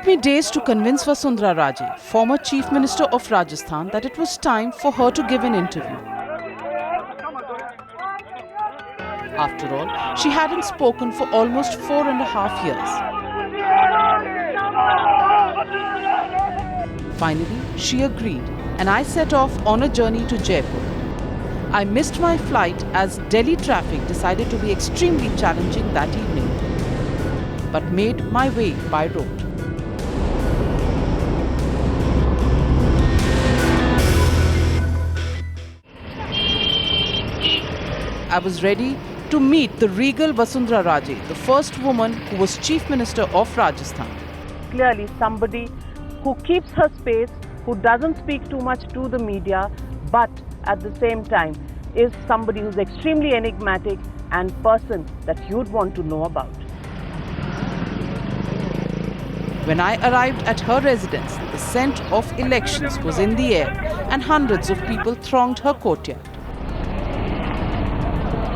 took me days to convince Vasundhara Raje, former Chief Minister of Rajasthan, that it was time for her to give an interview. After all, she hadn't spoken for almost 4.5 years. Finally, she agreed, and I set off on a journey to Jaipur. I missed my flight as Delhi traffic decided to be extremely challenging that evening, but made my way by road. I was ready to meet the regal Vasundhara Raje, the first woman who was Chief Minister of Rajasthan. Clearly somebody who keeps her space, who doesn't speak too much to the media, but at the same time is somebody who's extremely enigmatic and person that you'd want to know about. When I arrived at her residence, the scent of elections was in the air and hundreds of people thronged her courtyard.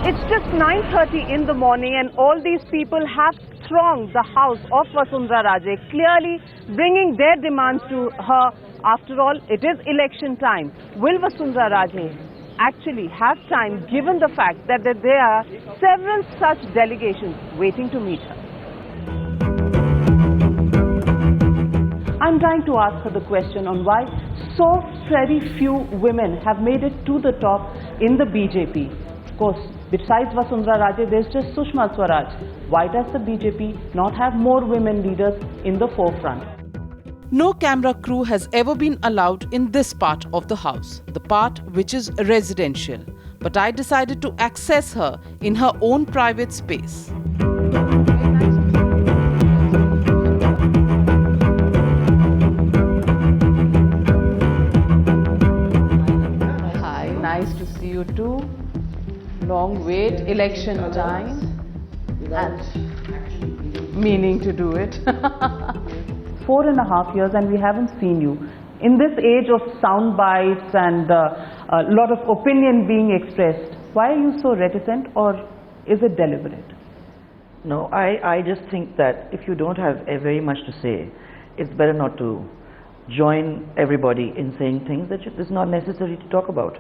It's just 9:30 in the morning and all these people have thronged the house of Vasundhara Raje, clearly bringing their demands to her. After all, it is election time. Will Vasundhara Raje actually have time, given the fact that there are several such delegations waiting to meet her? I'm trying to ask her the question on why so very few women have made it to the top in the BJP. Of course, besides Vasundhara Raje, there's just Sushma Swaraj. Why does the BJP not have more women leaders in the forefront? No camera crew has ever been allowed in this part of the house, the part which is residential. But I decided to access her in her own private space. Hi, nice to see you too. Long wait, election time, and meaning to do it. 4.5 years and we haven't seen you. In this age of sound bites and a lot of opinion being expressed, why are you so reticent, or is it deliberate? No, I just think that if you don't have very much to say, it's better not to join everybody in saying things that is not necessary to talk about.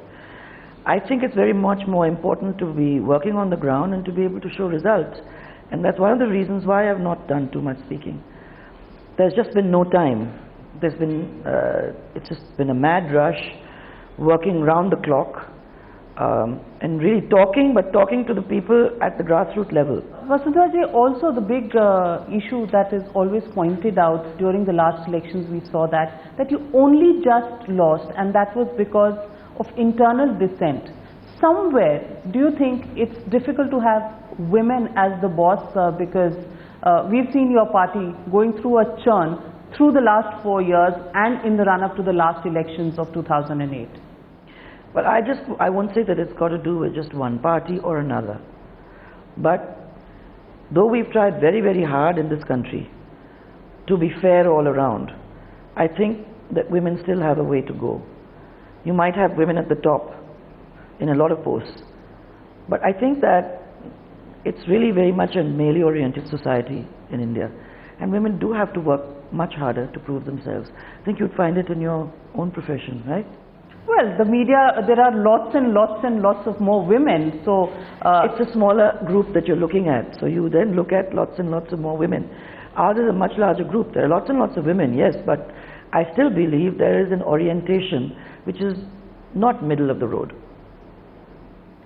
I think it's very much more important to be working on the ground and to be able to show results. And that's one of the reasons why I've not done too much speaking. There's just been no time. It's just been a mad rush, working round the clock, and really talking, but talking to the people at the grassroots level. Vasundhara ji, also the big issue that is always pointed out during the last elections, we saw that you only just lost, and that was because of internal dissent. Somewhere, do you think it's difficult to have women as the boss because we've seen your party going through a churn through the last 4 years and in the run-up to the last elections of 2008? Well, I won't say that it's got to do with just one party or another. But though we've tried very, very hard in this country to be fair all around, I think that women still have a way to go. You might have women at the top in a lot of posts, but I think that it's really very much a male-oriented society in India, and women do have to work much harder to prove themselves. I think you'd find it in your own profession, right? Well, the media, there are lots and lots and lots of more women, so... it's a smaller group that you're looking at, so you then look at lots and lots of more women. Ours is a much larger group. There are lots and lots of women, yes, but I still believe there is an orientation which is not middle of the road.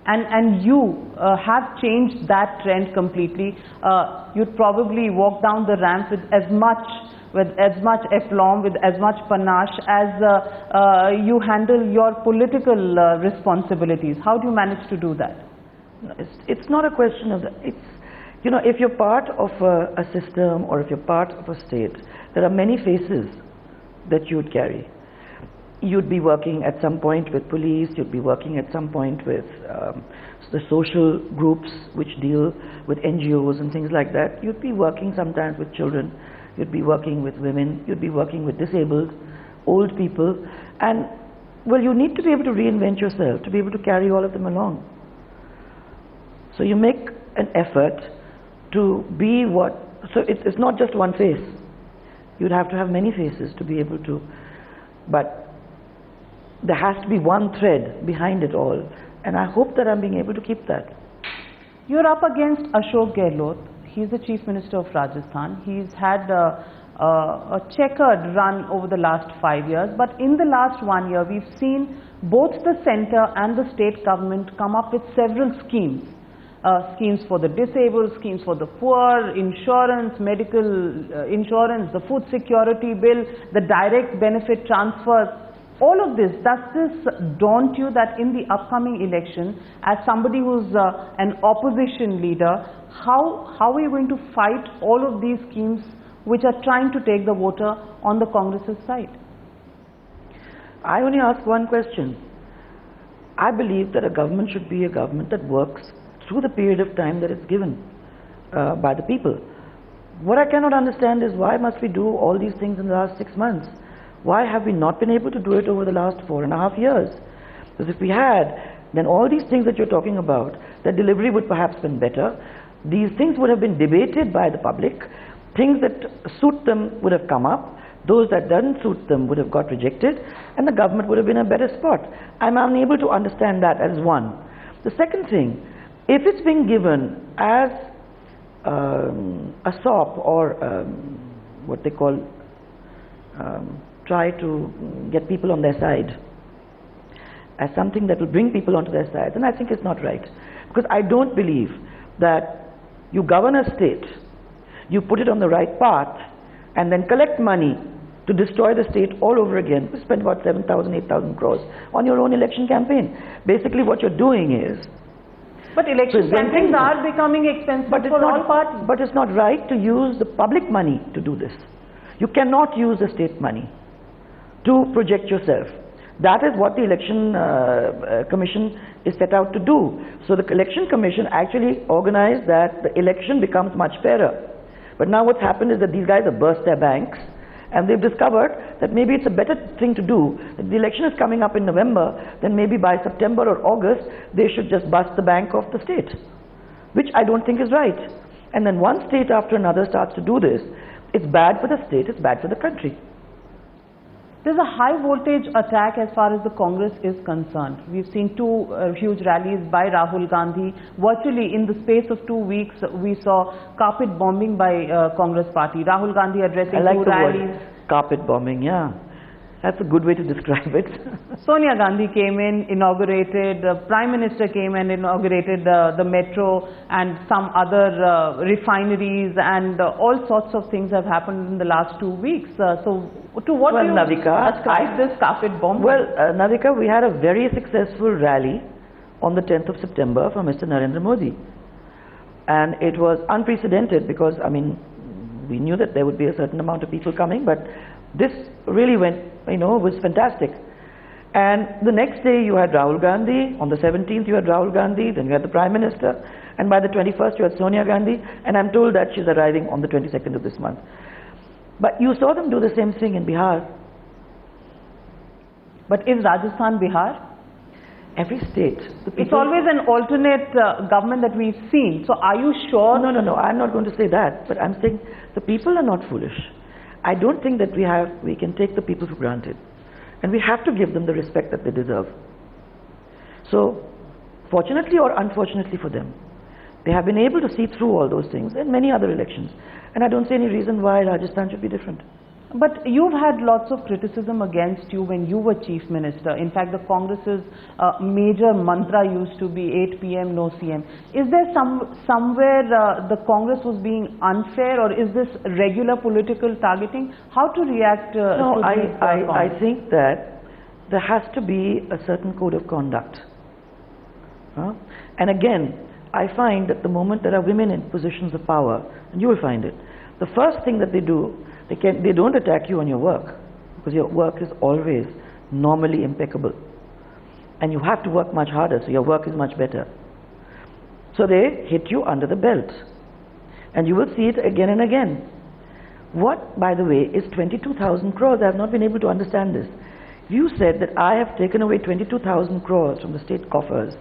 And you have changed that trend completely. You'd probably walk down the ramp with as much aplomb, with as much panache as you handle your political responsibilities. How do you manage to do that? It's not a question of that. It's, you know, if you're part of a system or if you're part of a state, there are many faces that you would carry. You'd be working at some point with police, you'd be working at some point with the social groups which deal with NGOs and things like that. You'd be working sometimes with children, you'd be working with women, you'd be working with disabled, old people, and well, you need to be able to reinvent yourself to be able to carry all of them along. So you make an effort to be what, so it's not just one face. You'd have to have many faces to be able to, but there has to be one thread behind it all, and I hope that I'm being able to keep that. You're up against Ashok Gehlot. He's the Chief Minister of Rajasthan. He's had a checkered run over the last 5 years, but in the last 1 year we've seen both the centre and the state government come up with several schemes. Schemes for the disabled, schemes for the poor, insurance, medical insurance, the food security bill, the direct benefit transfers. All of this, does this daunt you that in the upcoming election, as somebody who's an opposition leader, how are you going to fight all of these schemes which are trying to take the voter on the Congress's side? I only ask one question. I believe that a government should be a government that works through the period of time that it's given by the people. What I cannot understand is why must we do all these things in the last 6 months? Why have we not been able to do it over the last 4.5 years? Because if we had, then all these things that you're talking about, the delivery would perhaps been better. These things would have been debated by the public. Things that suit them would have come up. Those that doesn't suit them would have got rejected, and the government would have been in a better spot. I'm unable to understand that as one. The second thing, if it's being given as a sop or what they call try to get people on their side, as something that will bring people onto their side, then I think it's not right. Because I don't believe that you govern a state, you put it on the right path, and then collect money to destroy the state all over again. You spend about 7,000, 8,000 crores on your own election campaign. Basically what you're doing is... But election campaigns are becoming expensive for all parties. But it's not right to use the public money to do this. You cannot use the state money to project yourself. That is what the election commission is set out to do. So the election commission actually organized that the election becomes much fairer. But now what's happened is that these guys have burst their banks, and they've discovered that maybe it's a better thing to do. If the election is coming up in November, then maybe by September or August, they should just bust the bank of the state, which I don't think is right. And then one state after another starts to do this. It's bad for the state, it's bad for the country. There's a high voltage attack as far as the Congress is concerned. We've seen two huge rallies by Rahul Gandhi. Virtually in the space of 2 weeks, we saw carpet bombing by Congress party. Rahul Gandhi addressing I like two the rallies. Word carpet bombing, yeah. That's a good way to describe it. Sonia Gandhi came in, inaugurated, Prime Minister came and inaugurated the metro and some other refineries, and all sorts of things have happened in the last 2 weeks. So to what do you Navika, ascribe this carpet bomb? Well, Navika, we had a very successful rally on the 10th of September for Mr. Narendra Modi. And it was unprecedented because, I mean, we knew that there would be a certain amount of people coming, but this really went, was fantastic. And the next day you had Rahul Gandhi, on the 17th you had Rahul Gandhi, then you had the Prime Minister, and by the 21st you had Sonia Gandhi, and I'm told that she's arriving on the 22nd of this month. But you saw them do the same thing in Bihar. But is Rajasthan Bihar? Every state. It's always an alternate government that we've seen. So are you sure? No, I'm not going to say that, but I'm saying the people are not foolish. I don't think that we can take the people for granted, and we have to give them the respect that they deserve. So, fortunately or unfortunately for them, they have been able to see through all those things in many other elections, and I don't see any reason why Rajasthan should be different. But you've had lots of criticism against you when you were Chief Minister. In fact, the Congress's major mantra used to be 8 p.m. no CM. Is there somewhere the Congress was being unfair, or is this regular political targeting? How to react No, to these I think that there has to be a certain code of conduct. And again, I find that the moment there are women in positions of power, and you will find it, the first thing that they do, they don't attack you on your work, because your work is always normally impeccable, and you have to work much harder, so your work is much better. So they hit you under the belt, and you will see it again and again. What, by the way, is 22,000 crores? I have not been able to understand this. You said that I have taken away 22,000 crores from the state coffers.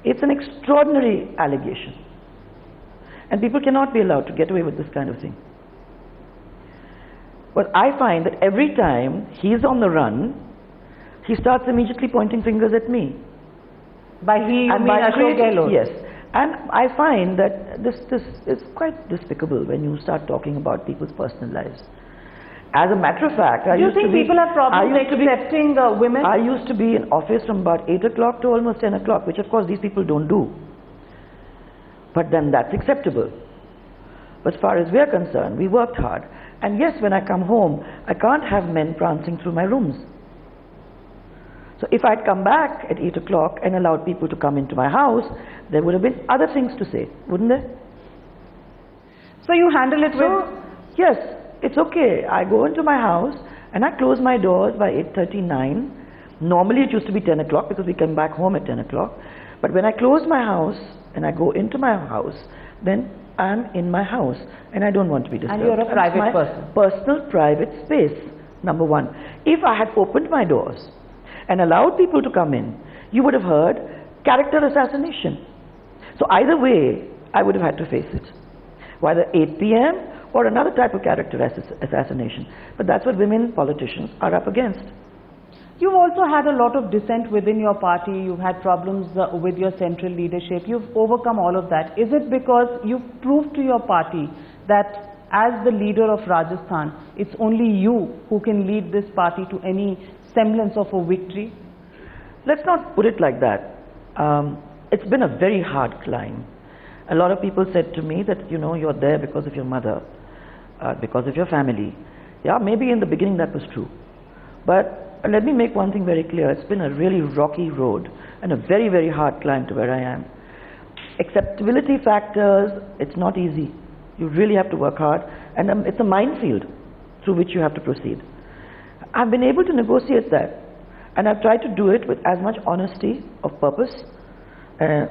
It's an extraordinary allegation, and people cannot be allowed to get away with this kind of thing. But I find that every time he's on the run, he starts immediately pointing fingers at me. By he, you And mean by Ashok Gehlot? yes. And I find that this is quite despicable when you start talking about people's personal lives. As a matter of fact, Do you think people have problems accepting women? I used to be in office from about 8 o'clock to almost 10 o'clock, which of course these people don't do. But then that's acceptable. But as far as we're concerned, we worked hard. And yes, when I come home, I can't have men prancing through my rooms. So if I'd come back at 8 o'clock and allowed people to come into my house, there would have been other things to say, wouldn't there? So you handle it with... Yes, it's okay. I go into my house and I close my doors by 8:39. Normally it used to be 10 o'clock because we come back home at 10 o'clock. But when I close my house and I go into my house, then I'm in my house and I don't want to be disturbed. And you're a private person. Personal private space, number one. If I had opened my doors and allowed people to come in, you would have heard character assassination. So either way, I would have had to face it. Whether 8 p.m. or another type of character assassination. But that's what women politicians are up against. You've also had a lot of dissent within your party. You've had problems with your central leadership. You've overcome all of that. Is it because you've proved to your party that as the leader of Rajasthan, it's only you who can lead this party to any semblance of a victory? Let's not put it like that. It's been a very hard climb. A lot of people said to me that, you know, you're there because of your mother, because of your family. Yeah, maybe in the beginning that was true. But let me make one thing very clear. It's been a really rocky road and a very, very hard climb to where I am. Acceptability factors, it's not easy. You really have to work hard, and it's a minefield through which you have to proceed. I've been able to negotiate that, and I've tried to do it with as much honesty of purpose,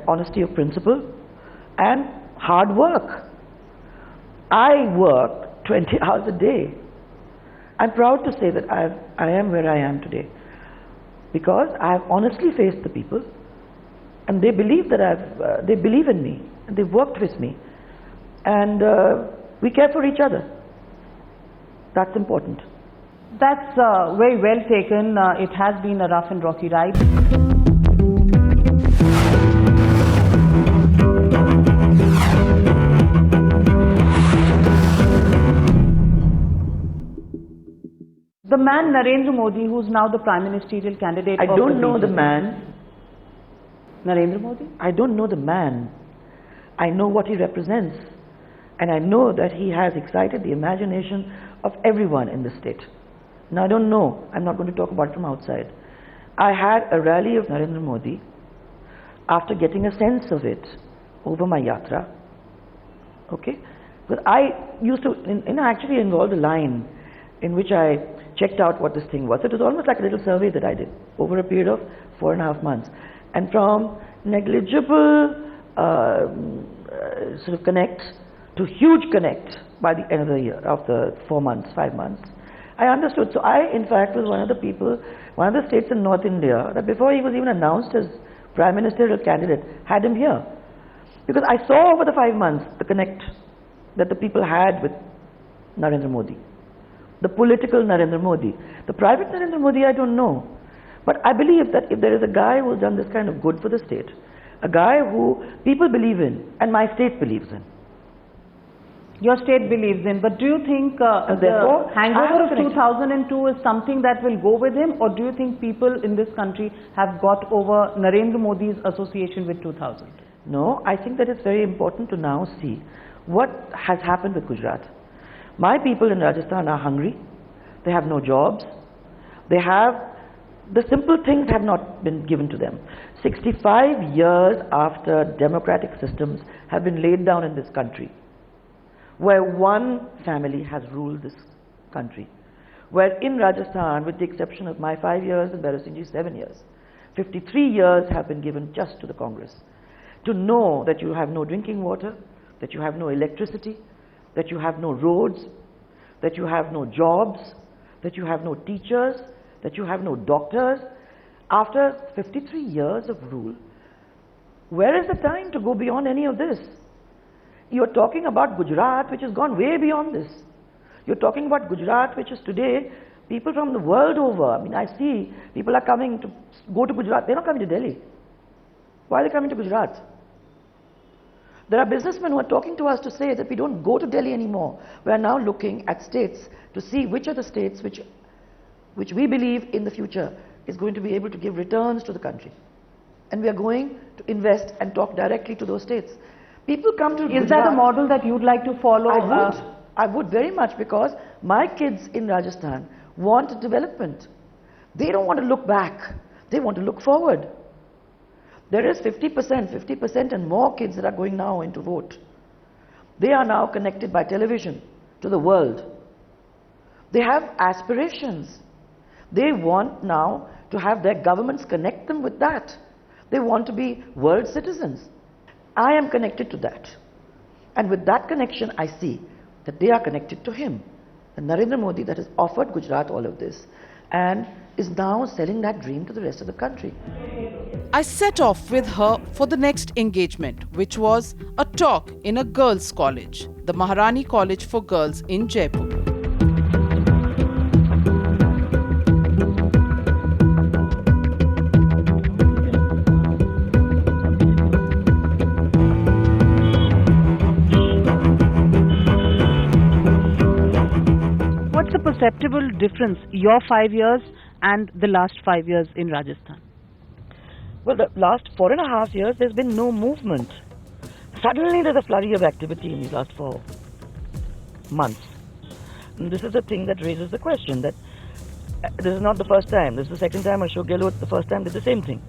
honesty of principle, and hard work. I work 20 hours a day. I'm proud to say that I am where I am today because I have honestly faced the people, and they believe that they believe in me, and they've worked with me, and we care for each other. That's important. That's very well taken. It has been a rough and rocky ride. The man Narendra Modi, who's now the prime ministerial candidate I of don't know the BJP. man. Narendra Modi? I don't know the man. I know what he represents, and I know that he has excited the imagination of everyone in the state. Now I don't know. I'm not going to talk about it from outside. I had a rally of Narendra Modi after getting a sense of it over my yatra. Okay? Because I used to, actually involved a line in which I checked out what this thing was. It was almost like a little survey that I did over a period of 4.5 months. And from negligible sort of connect to huge connect by the end of the year, after 4 months, 5 months, I understood. So I, in fact, was one of the people, one of the states in North India that before he was even announced as prime ministerial candidate, had him here. Because I saw over the 5 months the connect that the people had with Narendra Modi. The political Narendra Modi. The private Narendra Modi, I don't know. But I believe that if there is a guy who has done this kind of good for the state, a guy who people believe in, and my state believes in. Your state believes in, but do you think the hangover of 2002 is something that will go with him, or do you think people in this country have got over Narendra Modi's association with 2000? No, I think that it's very important to now see what has happened with Gujarat. My people in Rajasthan are hungry. They have no jobs. The simple things have not been given to them. 65 years after democratic systems have been laid down in this country, where one family has ruled this country, where in Rajasthan, with the exception of my 5 years and Bharat Singh's 7 years, 53 years have been given just to the Congress. To know that you have no drinking water, that you have no electricity, that you have no roads, that you have no jobs, that you have no teachers, that you have no doctors. After 53 years of rule, where is the time to go beyond any of this? You're talking about Gujarat, which has gone way beyond this. You're talking about Gujarat, which is today, people from the world over. I mean, I see people are coming to go to Gujarat. They're not coming to Delhi. Why are they coming to Gujarat? There are businessmen who are talking to us to say that we don't go to Delhi anymore. We are now looking at states to see which are the states which we believe in the future is going to be able to give returns to the country. And we are going to invest and talk directly to those states. People come to Gujarat. Is that a model that you'd like to follow? I would very much, because my kids in Rajasthan want development. They don't want to look back. They want to look forward. There is 50% and more kids that are going now into vote. They are now connected by television to the world. They have aspirations. They want now to have their governments connect them with that. They want to be world citizens. I am connected to that. And with that connection, I see that they are connected to him. And Narendra Modi that has offered Gujarat all of this and is now selling that dream to the rest of the country. I set off with her for the next engagement, which was a talk in a girls' college, the Maharani College for Girls in Jaipur. What's the perceptible difference, your 5 years and the last 5 years in Rajasthan? Well, the last 4.5 years, there's been no movement. Suddenly, there's a flurry of activity in these last 4 months. And this is the thing that raises the question that this is not the first time. This is the second time Ashok Gehlot the first time did the same thing.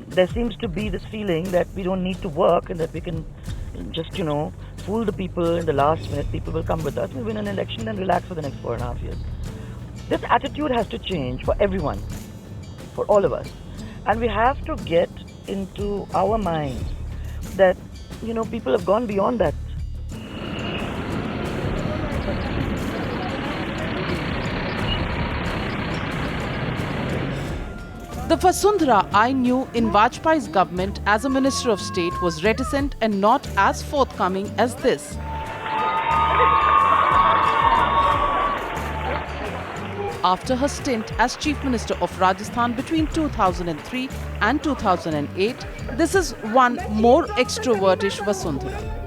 There seems to be this feeling that we don't need to work and that we can just, fool the people in the last minute. People will come with us. We'll win an election and relax for the next 4.5 years. This attitude has to change for everyone. For all of us, and we have to get into our minds that people have gone beyond that. The Vasundhara I knew in Vajpayee's government as a Minister of State was reticent and not as forthcoming as this. After her stint as Chief Minister of Rajasthan between 2003 and 2008, this is one more extrovertish Vasundhara.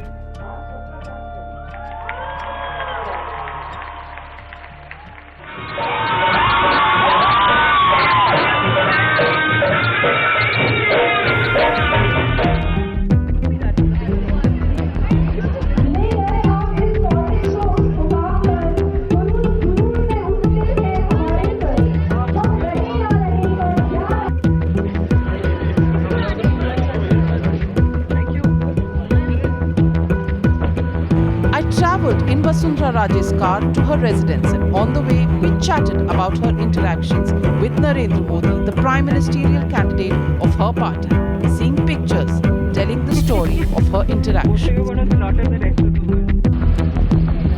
In Vasundhara Raje's car to her residence, and on the way we chatted about her interactions with Narendra Modi, the prime ministerial candidate of her party, seeing pictures telling the story of her interactions.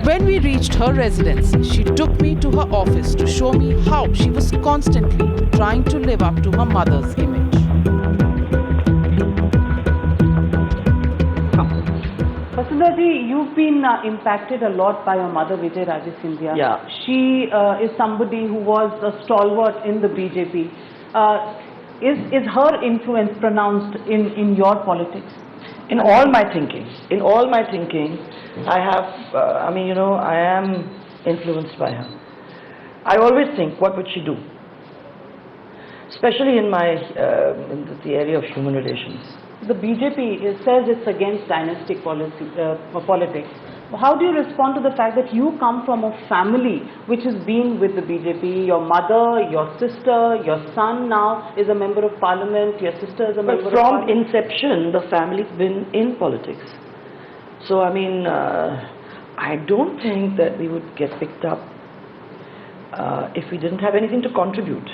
When we reached her residence, she took me to her office to show me how she was constantly trying to live up to her mother's image. Vasundhara ji, you've been impacted a lot by your mother, Vijay Raje Scindia. Yeah. She is somebody who was a stalwart in the BJP. Is her influence pronounced in your politics? In all my thinking, I have, I am influenced by her. I always think, what would she do? Especially in the area of human relations. The BJP says it's against dynastic politics. How do you respond to the fact that you come from a family which has been with the BJP? Your mother, your sister, your son now is a member of parliament, your sister is a member of parliament. From inception, the family's been in politics. So, I don't think that we would get picked up if we didn't have anything to contribute.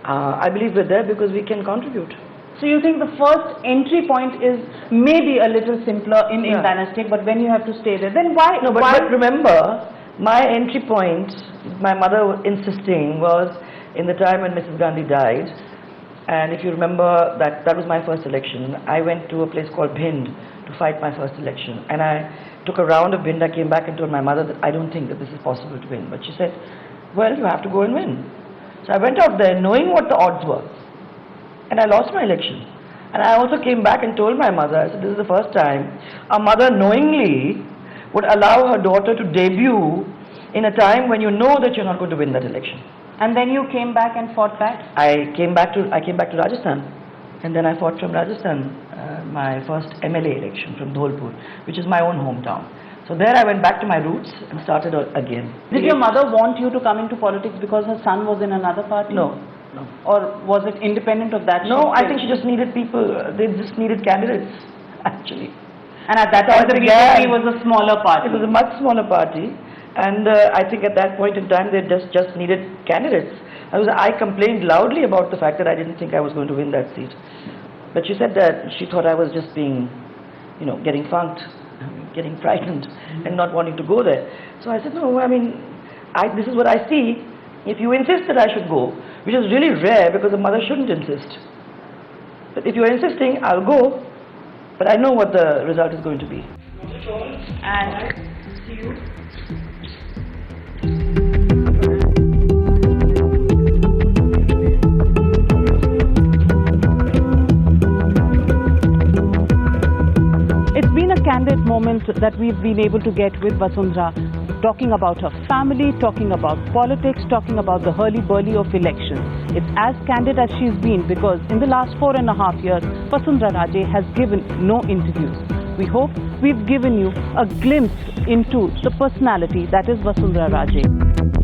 I believe we're there because we can contribute. So you think the first entry point is maybe a little simpler in dynastic, but when you have to stay there, then why? No, but remember, my entry point, my mother insisting, was in the time when Mrs. Gandhi died. And if you remember, that was my first election. I went to a place called Bhind to fight my first election. And I took a round of wind. I came back and told my mother that I don't think that this is possible to win. But she said, well, you have to go and win. So I went out there knowing what the odds were. And I lost my election. And I also came back and told my mother, I said, this is the first time a mother knowingly would allow her daughter to debut in a time when you know that you're not going to win that election. And then you came back and fought back? I came back to Rajasthan, and then I fought from Rajasthan, my first MLA election from Dholpur, which is my own hometown. So there I went back to my roots and started again. Did your mother want you to come into politics because her son was in another party? No. No. Or was it independent of that? No, I think she just needed people, they just needed candidates, actually. And at that time the BJP was a smaller party. It was a much smaller party, and I think at that point in time they just needed candidates. I complained loudly about the fact that I didn't think I was going to win that seat. But she said that she thought I was just being, getting funked, getting frightened and not wanting to go there. So I said, no, I mean, this is what I see. If you insist that I should go, which is really rare because a mother shouldn't insist. But if you're insisting, I'll go. But I know what the result is going to be. And see you. It's been a candid moment that we've been able to get with Vasundhara, talking about her family, talking about politics, talking about the hurly-burly of elections. It's as candid as she's been because in the last 4.5 years, Vasundhara Raje has given no interviews. We hope we've given you a glimpse into the personality that is Vasundhara Raje.